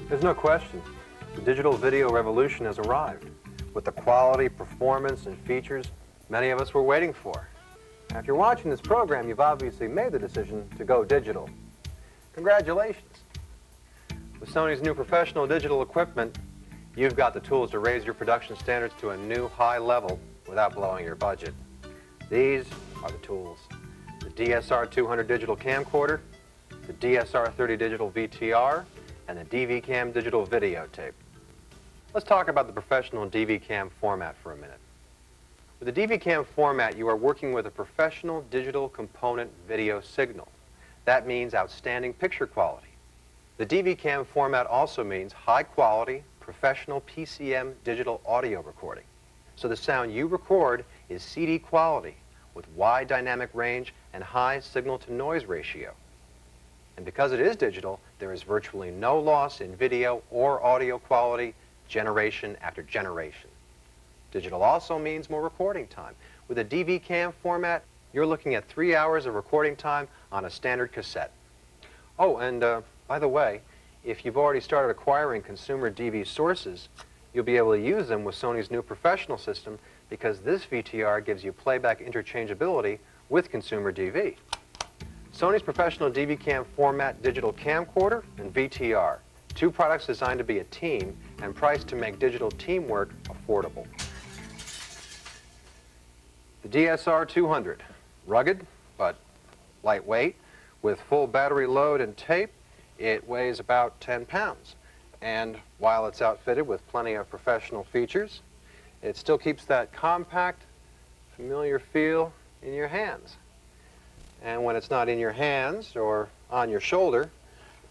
There's no question. The digital video revolution has arrived with the quality, performance, and features many of us were waiting for. Now, if you're watching this program, you've obviously made the decision to go digital. Congratulations. With Sony's new professional digital equipment, you've got the tools to raise your production standards to a new high level without blowing your budget. These are the tools: the DSR-200 digital camcorder, the DSR-30 digital VTR, and the Dvcam digital videotape. Let's talk about the professional Dvcam format for a minute. With the Dvcam format, you are working with a professional digital component video signal. That means outstanding picture quality. The Dvcam format also means high quality, professional PCM digital audio recording. So the sound you record is CD quality with wide dynamic range and high signal-to-noise ratio. And because it is digital, there is virtually no loss in video or audio quality generation after generation. Digital also means more recording time. With a Dvcam format, you're looking at 3 hours of recording time on a standard cassette. Oh, and by the way, if you've already started acquiring consumer DV sources, you'll be able to use them with Sony's new professional system because this VTR gives you playback interchangeability with consumer DV. Sony's professional Dvcam format digital camcorder and VTR, two products designed to be a team and priced to make digital teamwork affordable. The DSR-200, rugged but lightweight, with full battery load and tape. It weighs about 10 pounds. And while it's outfitted with plenty of professional features, it still keeps that compact, familiar feel in your hands. And when it's not in your hands or on your shoulder,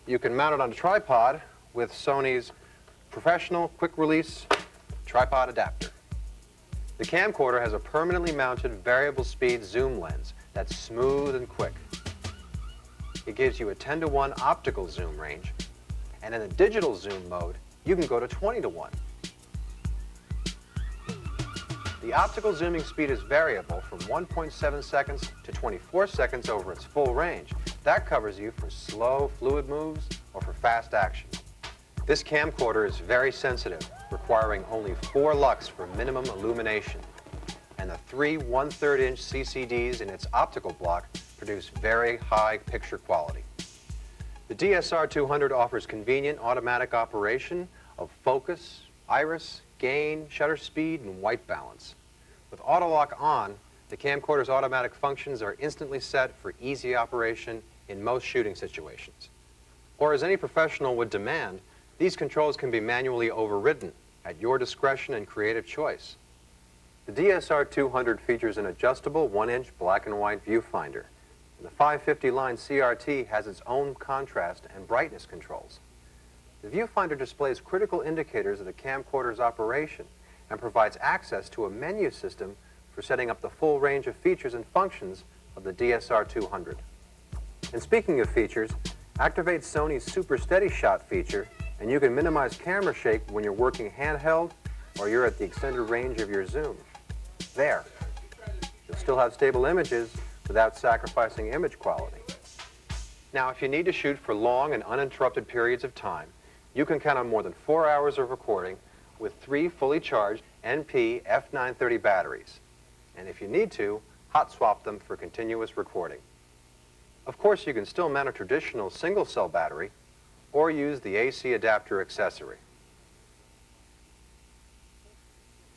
you can mount it on a tripod with Sony's professional quick-release tripod adapter. The camcorder has a permanently mounted variable speed zoom lens that's smooth and quick. It gives you a 10-to-1 optical zoom range, and in the digital zoom mode, you can go to 20-to-1. The optical zooming speed is variable from 1.7 seconds to 24 seconds over its full range. That covers you for slow, fluid moves or for fast action. This camcorder is very sensitive, requiring only 4 lux for minimum illumination. And the 3 1/3-inch CCDs in its optical block produce very high picture quality. The DSR-200 offers convenient automatic operation of focus, iris, gain, shutter speed, and white balance. With auto lock on, the camcorder's automatic functions are instantly set for easy operation in most shooting situations. Or as any professional would demand, these controls can be manually overridden at your discretion and creative choice. The DSR-200 features an adjustable 1-inch black and white viewfinder. And the 550-line CRT has its own contrast and brightness controls. The viewfinder displays critical indicators of the camcorder's operation and provides access to a menu system for setting up the full range of features and functions of the DSR-200. And speaking of features, activate Sony's Super Steady Shot feature and you can minimize camera shake when you're working handheld or you're at the extended range of your zoom. There. You'll still have stable images without sacrificing image quality. Now, if you need to shoot for long and uninterrupted periods of time, you can count on more than 4 hours of recording with 3 fully charged NP F930 batteries. And if you need to, hot swap them for continuous recording. Of course, you can still mount a traditional single-cell battery or use the AC adapter accessory.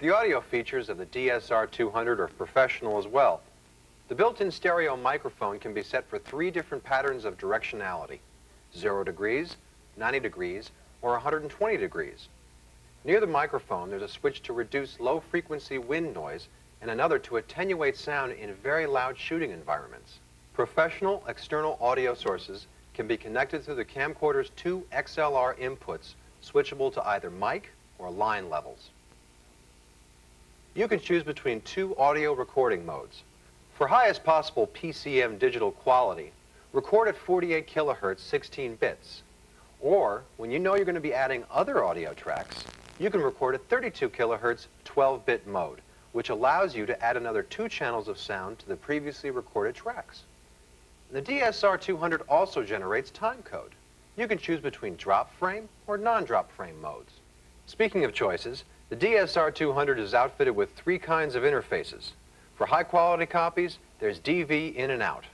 The audio features of the DSR-200 are professional as well. The built-in stereo microphone can be set for 3 different patterns of directionality: 0 degrees, 90 degrees, or 120 degrees. Near the microphone, there's a switch to reduce low-frequency wind noise and another to attenuate sound in very loud shooting environments. Professional external audio sources can be connected through the camcorder's 2 XLR inputs, switchable to either mic or line levels. You can choose between 2 audio recording modes. For highest possible PCM digital quality, record at 48 kilohertz 16 bits. Or, when you know you're going to be adding other audio tracks, you can record at 32 kilohertz 12-bit mode, which allows you to add another 2 channels of sound to the previously recorded tracks. The DSR-200 also generates timecode. You can choose between drop frame or non-drop frame modes. Speaking of choices, the DSR-200 is outfitted with 3 kinds of interfaces. For high-quality copies, there's DV in and out.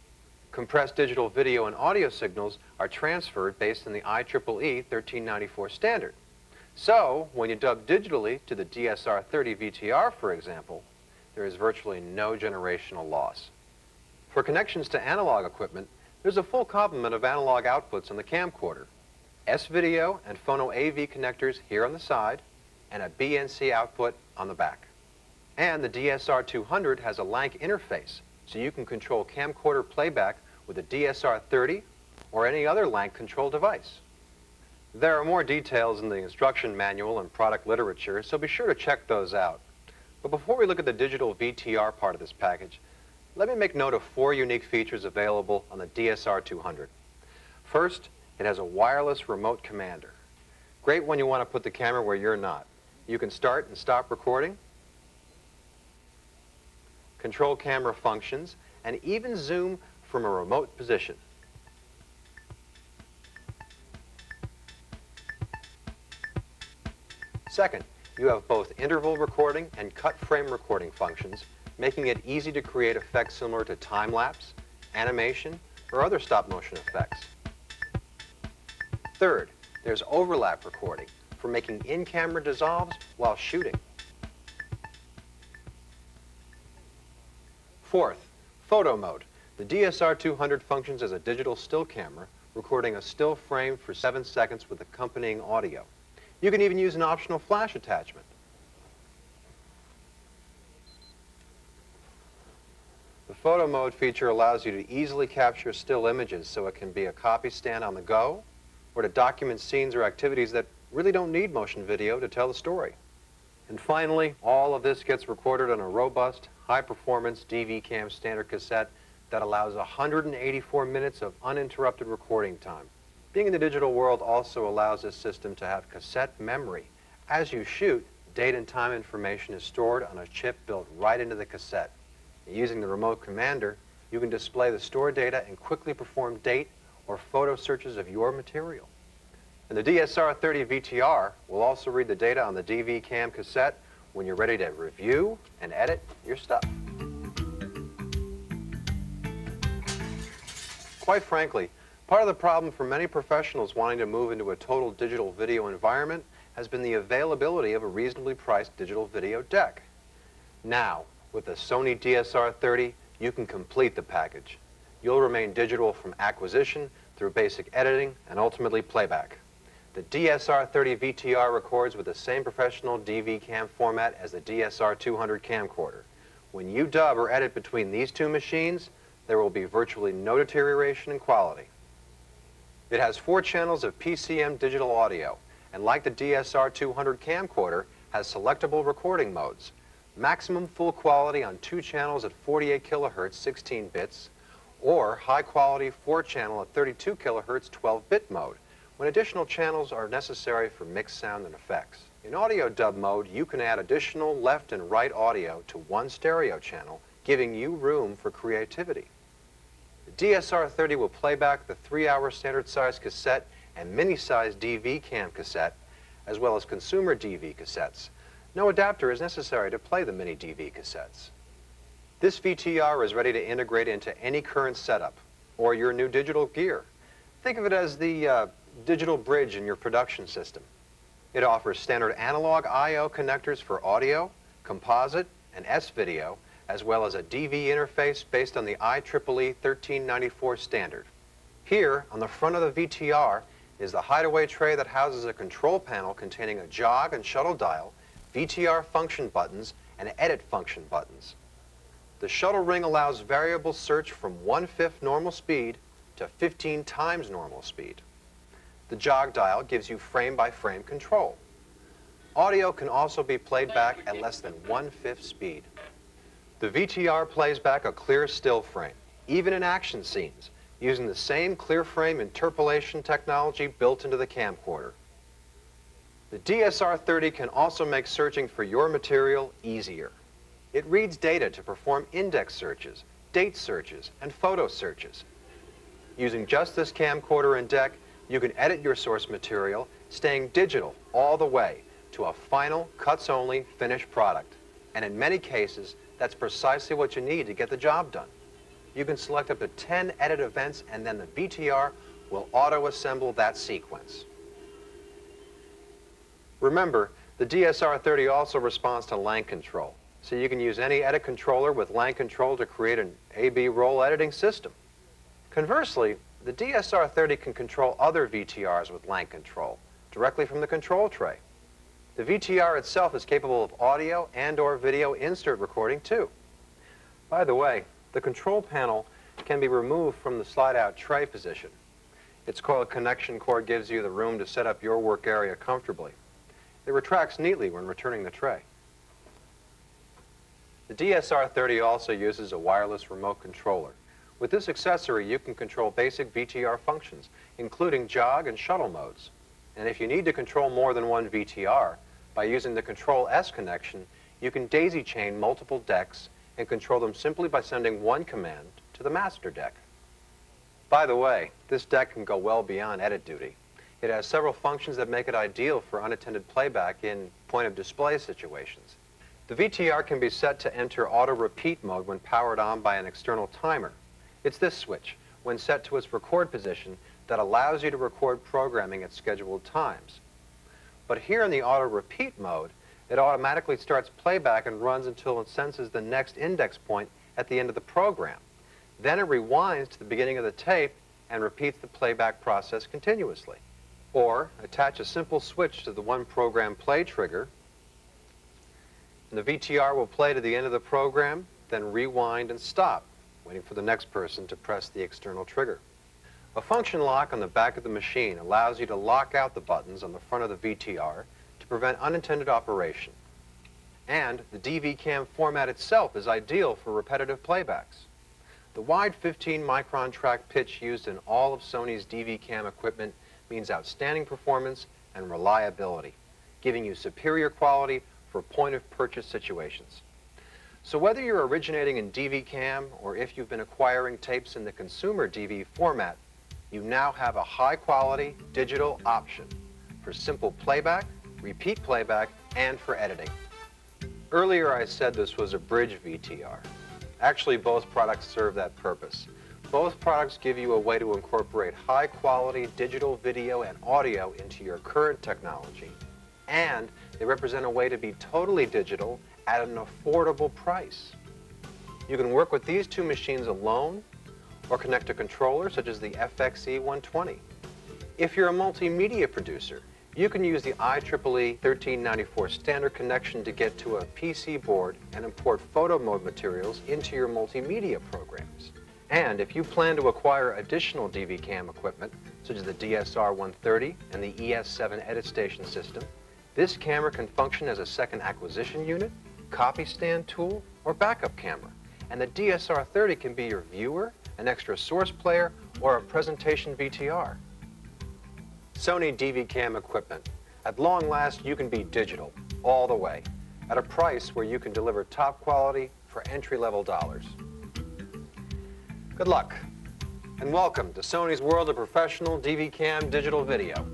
Compressed digital video and audio signals are transferred based on the IEEE 1394 standard. So, when you dub digitally to the DSR-30 VTR, for example, there is virtually no generational loss. For connections to analog equipment, there's a full complement of analog outputs on the camcorder. S-video and phono AV connectors here on the side, and a BNC output on the back. And the DSR-200 has a LANC interface, so you can control camcorder playback with a DSR-30 or any other LANC control device. There are more details in the instruction manual and product literature, so be sure to check those out. But before we look at the digital VTR part of this package, let me make note of 4 unique features available on the DSR-200. First, it has a wireless remote commander. Great when you want to put the camera where you're not. You can start and stop recording, control camera functions, and even zoom from a remote position. Second, you have both interval recording and cut frame recording functions, making it easy to create effects similar to time-lapse, animation, or other stop-motion effects. Third, there's overlap recording for making in-camera dissolves while shooting. Fourth, photo mode. The DSR-200 functions as a digital still camera, recording a still frame for 7 seconds with accompanying audio. You can even use an optional flash attachment. The photo mode feature allows you to easily capture still images so it can be a copy stand on the go, or to document scenes or activities that really don't need motion video to tell the story. And finally, all of this gets recorded on a robust, high-performance Dvcam standard cassette that allows 184 minutes of uninterrupted recording time. Being in the digital world also allows this system to have cassette memory. As you shoot, date and time information is stored on a chip built right into the cassette. Using the remote commander, you can display the stored data and quickly perform date or photo searches of your material. And the DSR-30 VTR will also read the data on the Dvcam cassette when you're ready to review and edit your stuff. Quite frankly, part of the problem for many professionals wanting to move into a total digital video environment has been the availability of a reasonably priced digital video deck. Now, with the Sony DSR-30, you can complete the package. You'll remain digital from acquisition through basic editing and ultimately playback. The DSR-30 VTR records with the same professional Dvcam format as the DSR-200 camcorder. When you dub or edit between these 2 machines, there will be virtually no deterioration in quality. It has 4 channels of PCM digital audio, and like the DSR-200 camcorder, has selectable recording modes. Maximum full quality on 2 channels at 48 kilohertz 16 bits, or high quality 4 channel at 32 kilohertz 12-bit mode, when additional channels are necessary for mixed sound and effects. In audio dub mode, you can add additional left and right audio to 1 stereo channel, giving you room for creativity. The DSR-30 will play back the 3-hour standard size cassette and mini-size Dvcam cassette, as well as consumer DV cassettes. No adapter is necessary to play the mini DV cassettes. This VTR is ready to integrate into any current setup or your new digital gear. Think of it as the digital bridge in your production system. It offers standard analog I/O connectors for audio, composite, and S-video, as well as a DV interface based on the IEEE 1394 standard. Here, on the front of the VTR, is the hideaway tray that houses a control panel containing a jog and shuttle dial, VTR function buttons, and edit function buttons. The shuttle ring allows variable search from 1/5 normal speed to 15 times normal speed. The jog dial gives you frame-by-frame control. Audio can also be played back at less than 1/5 speed. The VTR plays back a clear still frame, even in action scenes, using the same clear frame interpolation technology built into the camcorder. The DSR-30 can also make searching for your material easier. It reads data to perform index searches, date searches, and photo searches. Using just this camcorder and deck, You can edit your source material, staying digital all the way to a final, cuts-only, finished product. And in many cases, that's precisely what you need to get the job done. You can select up to 10 edit events, and then the VTR will auto-assemble that sequence. Remember, the DSR-30 also responds to line control, so you can use any edit controller with line control to create an A/B roll editing system. Conversely, the DSR-30 can control other VTRs with line control directly from the control tray. The VTR itself is capable of audio and/or video insert recording too. By the way, the control panel can be removed from the slide-out tray position. Its coiled connection cord gives you the room to set up your work area comfortably. It retracts neatly when returning the tray. The DSR-30 also uses a wireless remote controller. With this accessory, you can control basic VTR functions, including jog and shuttle modes. And if you need to control more than one VTR, by using the Control S connection, you can daisy chain multiple decks and control them simply by sending one command to the master deck. By the way, this deck can go well beyond edit duty. It has several functions that make it ideal for unattended playback in point-of-display situations. The VTR can be set to enter auto-repeat mode when powered on by an external timer. It's this switch, when set to its record position, that allows you to record programming at scheduled times. But here in the auto-repeat mode, it automatically starts playback and runs until it senses the next index point at the end of the program. Then it rewinds to the beginning of the tape and repeats the playback process continuously. Or attach a simple switch to the one program play trigger, and the VTR will play to the end of the program, then rewind and stop, waiting for the next person to press the external trigger. A function lock on the back of the machine allows you to lock out the buttons on the front of the VTR to prevent unintended operation. And the Dvcam format itself is ideal for repetitive playbacks. The wide 15-micron track pitch used in all of Sony's Dvcam equipment means outstanding performance and reliability, giving you superior quality for point-of-purchase situations. So whether you're originating in Dvcam or if you've been acquiring tapes in the consumer DV format, you now have a high-quality digital option for simple playback, repeat playback, and for editing. Earlier I said this was a bridge VTR. Actually, both products serve that purpose. Both products give you a way to incorporate high-quality digital video and audio into your current technology, and they represent a way to be totally digital at an affordable price. You can work with these two machines alone or connect a controller such as the FXE120. If you're a multimedia producer, you can use the IEEE 1394 standard connection to get to a PC board and import photo mode materials into your multimedia programs. And if you plan to acquire additional Dvcam equipment, such as the DSR-130 and the ES7 edit station system, this camera can function as a second acquisition unit, copy stand tool, or backup camera. And the DSR-30 can be your viewer, an extra source player, or a presentation VTR. Sony Dvcam equipment. At long last, you can be digital, all the way, at a price where you can deliver top quality for entry-level dollars. Good luck, and welcome to Sony's world of professional Dvcam digital video.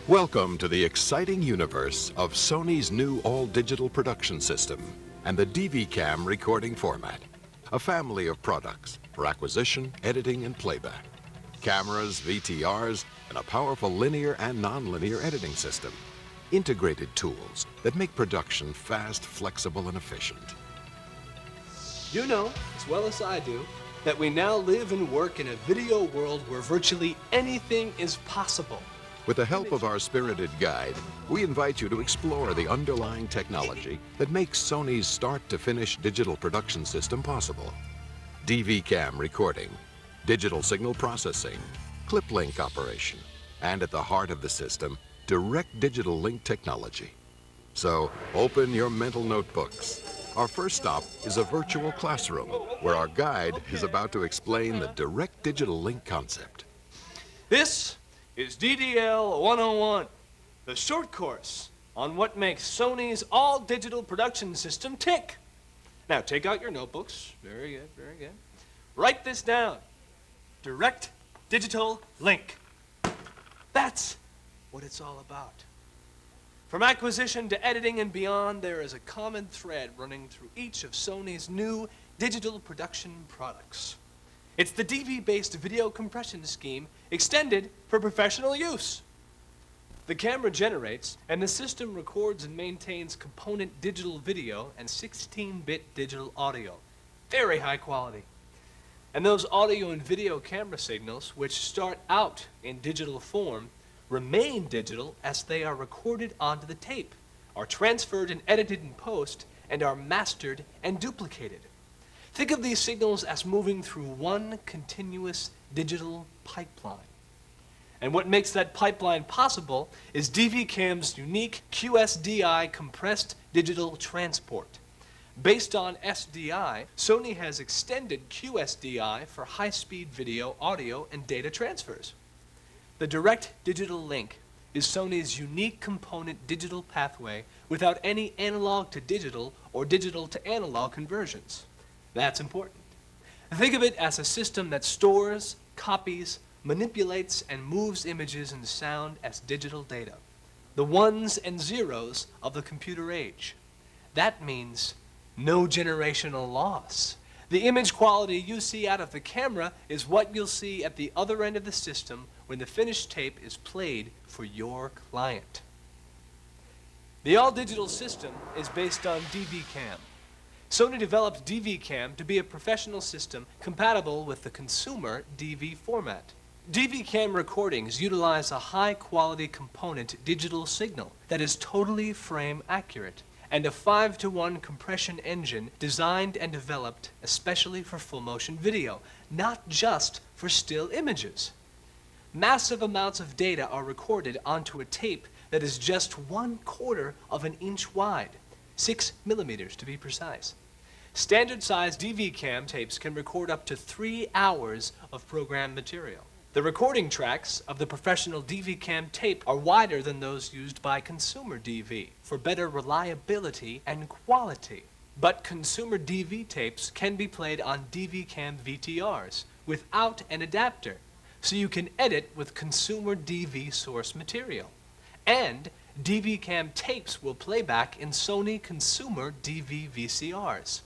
Welcome to the exciting universe of Sony's new all-digital production system and the Dvcam recording format, a family of products for acquisition, editing, and playback. Cameras, VTRs, and a powerful linear and non-linear editing system. Integrated tools that make production fast, flexible, and efficient. You know as well as I do that we now live and work in a video world where virtually anything is possible. With the help of our spirited guide, we invite you to explore the underlying technology that makes Sony's start-to-finish digital production system possible. Dvcam recording, digital signal processing, clip link operation, and at the heart of the system, direct digital link technology. So open your mental notebooks. Our first stop is a virtual classroom where our guide is about to explain the direct digital link concept. This is DDL 101, the short course on what makes Sony's all-digital production system tick. Now take out your notebooks. Very good, very good. Write this down. Direct digital link. That's what it's all about. From acquisition to editing and beyond, there is a common thread running through each of Sony's new digital production products. It's the DV-based video compression scheme extended for professional use. The camera generates, and the system records and maintains component digital video and 16-bit digital audio. Very high quality. And those audio and video camera signals, which start out in digital form, remain digital as they are recorded onto the tape, are transferred and edited in post, and are mastered and duplicated. Think of these signals as moving through one continuous digital pipeline. And what makes that pipeline possible is Dvcam's unique QSDI compressed digital transport. Based on SDI, Sony has extended QSDI for high-speed video, audio, and data transfers. The direct digital link is Sony's unique component digital pathway without any analog to digital or digital to analog conversions. That's important. Think of it as a system that stores, copies, manipulates, and moves images and sound as digital data. The ones and zeros of the computer age. That means no generational loss. The image quality you see out of the camera is what you'll see at the other end of the system when the finished tape is played for your client. The all-digital system is based on Dvcam. Sony developed Dvcam to be a professional system compatible with the consumer DV format. Dvcam recordings utilize a high-quality component digital signal that is totally frame accurate and a 5-to-1 compression engine designed and developed especially for full-motion video, not just for still images. Massive amounts of data are recorded onto a tape that is just 1/4 of an inch wide, 6 millimeters to be precise. Standard-sized Dvcam tapes can record up to 3 hours of programmed material. The recording tracks of the professional Dvcam tape are wider than those used by consumer DV for better reliability and quality. But consumer DV tapes can be played on Dvcam VTRs without an adapter, so you can edit with consumer DV source material. And Dvcam tapes will play back in Sony consumer DV VCRs.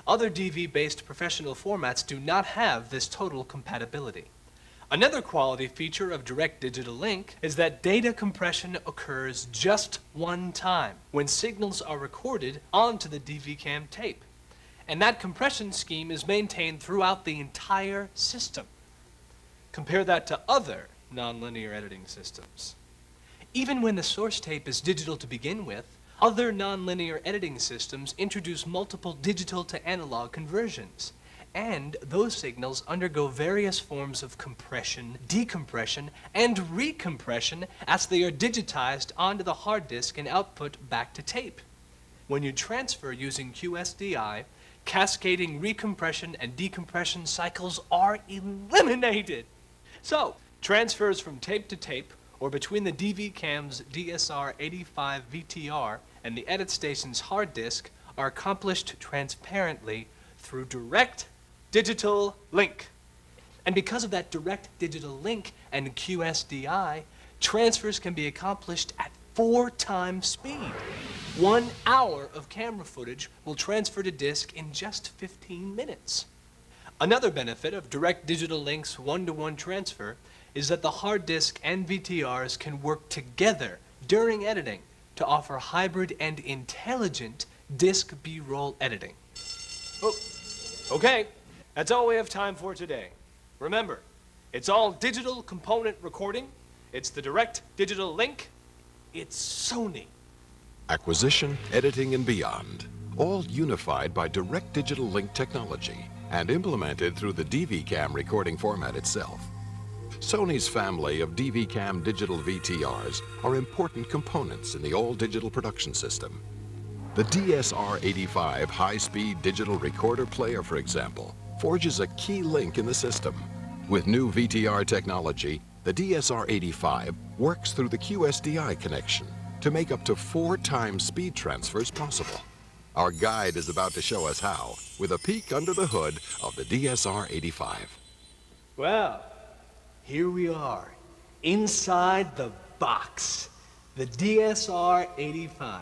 Other DV-based professional formats do not have this total compatibility. Another quality feature of direct digital link is that data compression occurs just one time when signals are recorded onto the Dvcam tape. And that compression scheme is maintained throughout the entire system. Compare that to other nonlinear editing systems. Even when the source tape is digital to begin with, other nonlinear editing systems introduce multiple digital to analog conversions. And those signals undergo various forms of compression, decompression, and recompression as they are digitized onto the hard disk and output back to tape. When you transfer using QSDI, cascading recompression and decompression cycles are eliminated. So, transfers from tape to tape or between the Dvcam's DSR-85 VTR and the edit station's hard disk are accomplished transparently through direct digital link. And because of that direct digital link and QSDI, transfers can be accomplished at 4 times speed. 1 hour of camera footage will transfer to disk in just 15 minutes. Another benefit of direct digital link's one-to-one transfer is that the hard disk and VTRs can work together during editing to offer hybrid and intelligent disk B-roll editing. Oh, okay. That's all we have time for today. Remember, it's all digital component recording. It's the direct digital link. It's Sony. Acquisition, editing, and beyond, all unified by direct digital link technology and implemented through the Dvcam recording format itself. Sony's family of Dvcam digital VTRs are important components in the all-digital production system. The DSR-85 high-speed digital recorder player, for example, forges a key link in the system. With new VTR technology, the DSR-85 works through the QSDI connection to make up to 4 times speed transfers possible. Our guide is about to show us how, with a peek under the hood of the DSR-85. Well, here we are, inside the box, the DSR-85.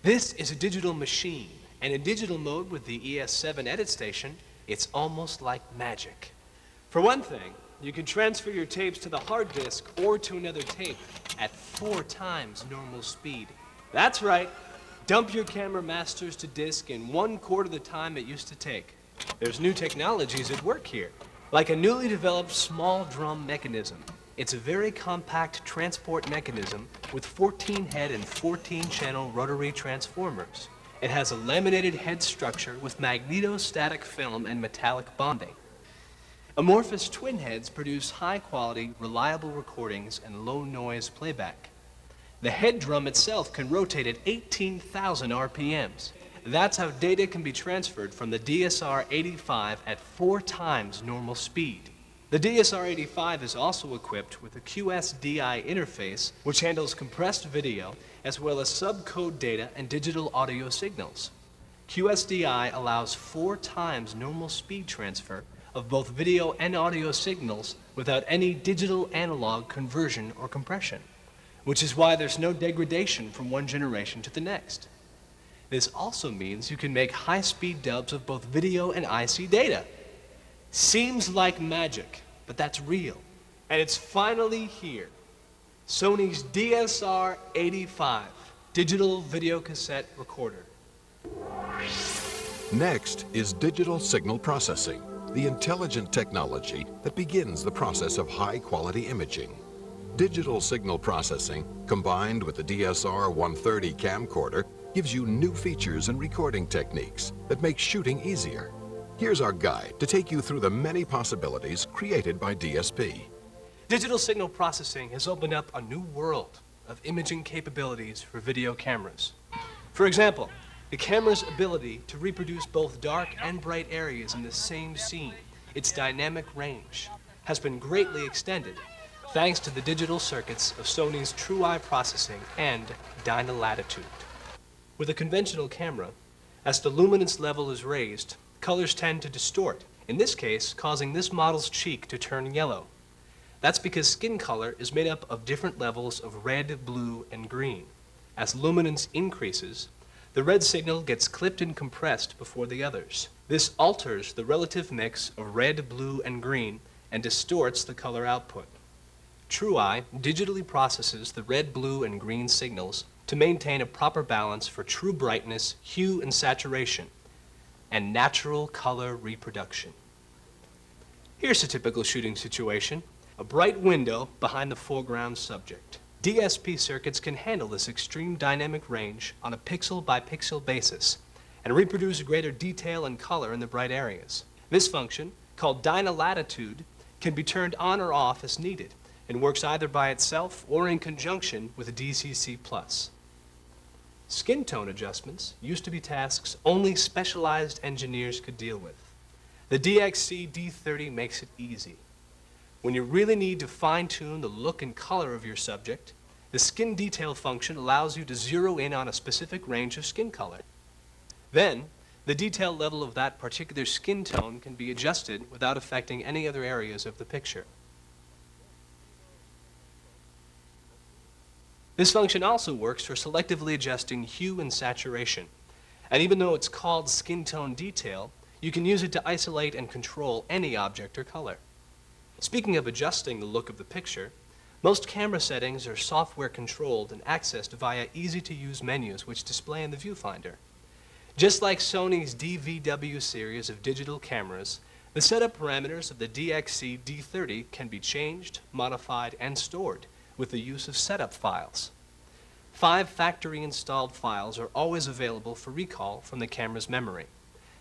This is a digital machine, and in digital mode with the ES7 edit station, it's almost like magic. For one thing, you can transfer your tapes to the hard disk or to another tape at 4 times normal speed. That's right, dump your camera masters to disk in 1/4 the time it used to take. There's new technologies at work here, like a newly developed small drum mechanism. It's a very compact transport mechanism with 14 head and 14 channel rotary transformers. It has a laminated head structure with magnetostatic film and metallic bonding. Amorphous twin heads produce high-quality, reliable recordings and low-noise playback. The head drum itself can rotate at 18,000 RPMs. That's how data can be transferred from the DSR-85 at 4 times normal speed. The DSR-85 is also equipped with a QSDI interface, which handles compressed video as well as subcode data and digital audio signals. QSDI allows 4 times normal speed transfer of both video and audio signals without any digital analog conversion or compression, which is why there's no degradation from one generation to the next. This also means you can make high-speed dubs of both video and IC data. Seems like magic, but that's real. And it's finally here. Sony's DSR-85 digital video cassette recorder. Next is digital signal processing, the intelligent technology that begins the process of high-quality imaging. Digital signal processing, combined with the DSR-130 camcorder, gives you new features and recording techniques that make shooting easier. Here's our guide to take you through the many possibilities created by DSP. Digital signal processing has opened up a new world of imaging capabilities for video cameras. For example, the camera's ability to reproduce both dark and bright areas in the same scene, its dynamic range, has been greatly extended thanks to the digital circuits of Sony's TrueEye processing and Dynalatitude. With a conventional camera, as the luminance level is raised, colors tend to distort, in this case causing this model's cheek to turn yellow. That's because skin color is made up of different levels of red, blue, and green. As luminance increases, the red signal gets clipped and compressed before the others. This alters the relative mix of red, blue, and green and distorts the color output. TrueEye digitally processes the red, blue, and green signals to maintain a proper balance for true brightness, hue, and saturation, and natural color reproduction. Here's a typical shooting situation: a bright window behind the foreground subject. DSP circuits can handle this extreme dynamic range on a pixel-by-pixel basis and reproduce greater detail and color in the bright areas. This function, called Dynalatitude, can be turned on or off as needed and works either by itself or in conjunction with a DCC+. Skin tone adjustments used to be tasks only specialized engineers could deal with. The DXC D30 makes it easy. When you really need to fine-tune the look and color of your subject, the skin detail function allows you to zero in on a specific range of skin color. Then, the detail level of that particular skin tone can be adjusted without affecting any other areas of the picture. This function also works for selectively adjusting hue and saturation. And even though it's called skin tone detail, you can use it to isolate and control any object or color. Speaking of adjusting the look of the picture, most camera settings are software controlled and accessed via easy-to-use menus which display in the viewfinder. Just like Sony's DVW series of digital cameras, The setup parameters of the DXC D30 can be changed, modified, and stored with the use of setup files. 5 factory installed files are always available for recall from the camera's memory.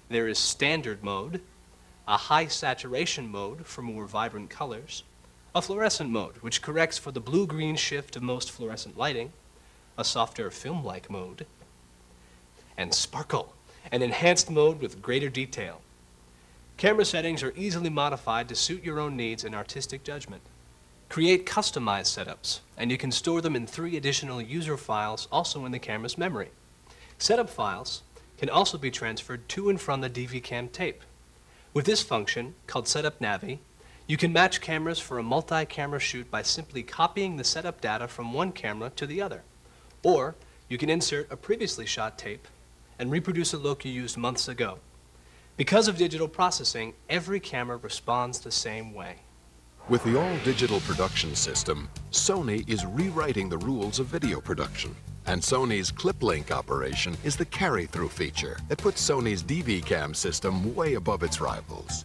There is standard mode, a high saturation mode for more vibrant colors, a fluorescent mode which corrects for the blue-green shift of most fluorescent lighting, a softer film-like mode, and sparkle, an enhanced mode with greater detail. Camera settings are easily modified to suit your own needs and artistic judgment. Create customized setups, and you can store them in 3 additional user files also in the camera's memory. Setup files can also be transferred to and from the Dvcam tape. With this function, called Setup Navi, you can match cameras for a multi-camera shoot by simply copying the setup data from one camera to the other. Or you can insert a previously shot tape and reproduce a look you used months ago. Because of digital processing, every camera responds the same way. With the all-digital production system, Sony is rewriting the rules of video production. And Sony's clip-link operation is the carry-through feature that puts Sony's Dvcam system way above its rivals.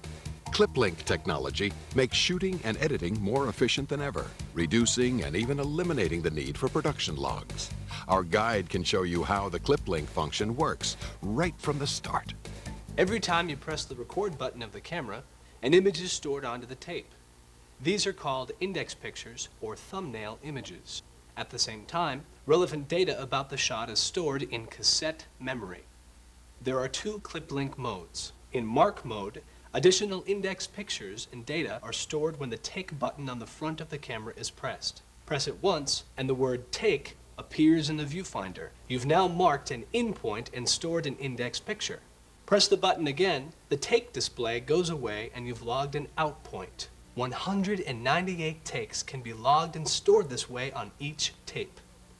Clip-link technology makes shooting and editing more efficient than ever, reducing and even eliminating the need for production logs. Our guide can show you how the clip-link function works right from the start. Every time you press the record button of the camera, an image is stored onto the tape. These are called index pictures or thumbnail images. At the same time, relevant data about the shot is stored in cassette memory. There are 2 clip-link modes. In mark mode, additional index pictures and data are stored when the take button on the front of the camera is pressed. Press it once, and the word take appears in the viewfinder. You've now marked an in point and stored an index picture. Press the button again, the take display goes away, and you've logged an out point. 198 takes can be logged and stored this way on each tape.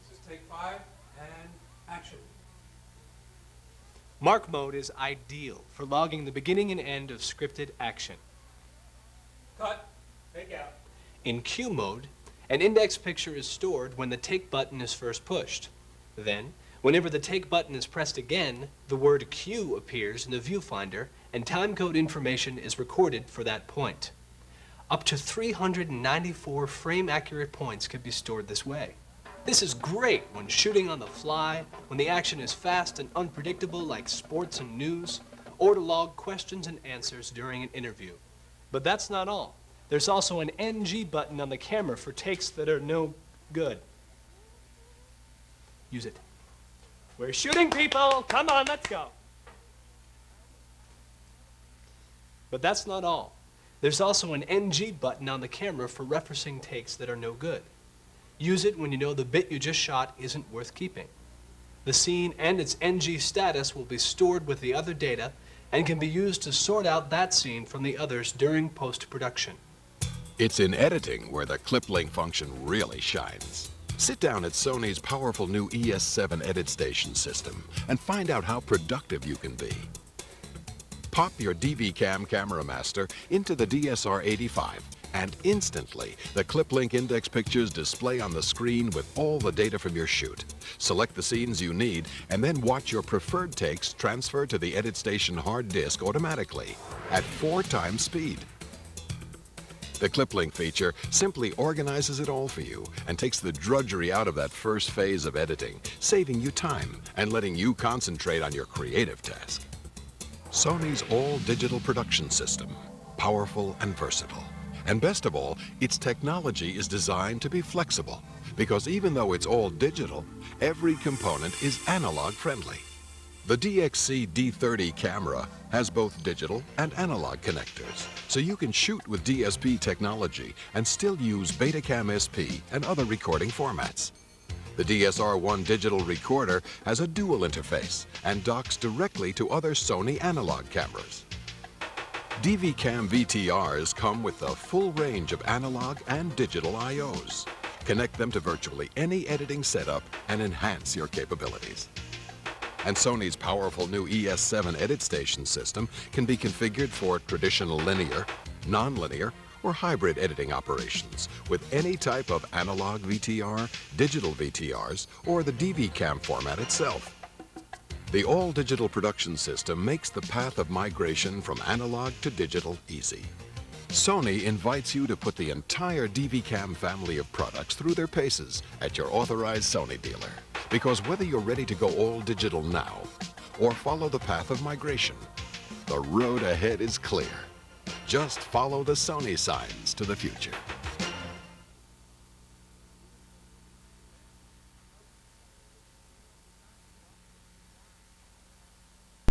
This is take 5 and action. Mark mode is ideal for logging the beginning and end of scripted action. Cut. Take out. In Q mode, an index picture is stored when the take button is first pushed. Then, whenever the take button is pressed again, the word Q appears in the viewfinder and timecode information is recorded for that point. Up to 394 frame-accurate points can be stored this way. This is great when shooting on the fly, when the action is fast and unpredictable like sports and news, or to log questions and answers during an interview. But that's not all. There's also an NG button on the camera for takes that are no good. Use it. We're shooting, people! Come on, let's go! But that's not all. There's also an NG button on the camera for referencing takes that are no good. Use it when you know the bit you just shot isn't worth keeping. The scene and its NG status will be stored with the other data and can be used to sort out that scene from the others during post-production. It's in editing where the clip-link function really shines. Sit down at Sony's powerful new ES7 edit station system and find out how productive you can be. Pop your Dvcam Camera Master into the DSR-85 and instantly the clip-link index pictures display on the screen with all the data from your shoot. Select the scenes you need and then watch your preferred takes transfer to the edit station hard disk automatically at 4 times speed. The clip-link feature simply organizes it all for you and takes the drudgery out of that first phase of editing, saving you time and letting you concentrate on your creative task. Sony's all-digital production system, powerful and versatile. And best of all, its technology is designed to be flexible, because even though it's all digital, every component is analog-friendly. The DXC D30 camera has both digital and analog connectors, so you can shoot with DSP technology and still use Betacam SP and other recording formats. The DSR-1 digital recorder has a dual interface and docks directly to other Sony analog cameras. Dvcam VTRs come with a full range of analog and digital I/Os. Connect them to virtually any editing setup and enhance your capabilities. And Sony's powerful new ES7 edit station system can be configured for traditional linear, non-linear, or hybrid editing operations with any type of analog VTR, digital VTRs, or the Dvcam format itself. The all-digital production system makes the path of migration from analog to digital easy. Sony invites you to put the entire Dvcam family of products through their paces at your authorized Sony dealer. Because whether you're ready to go all digital now or follow the path of migration, the road ahead is clear. Just follow the Sony signs to the future.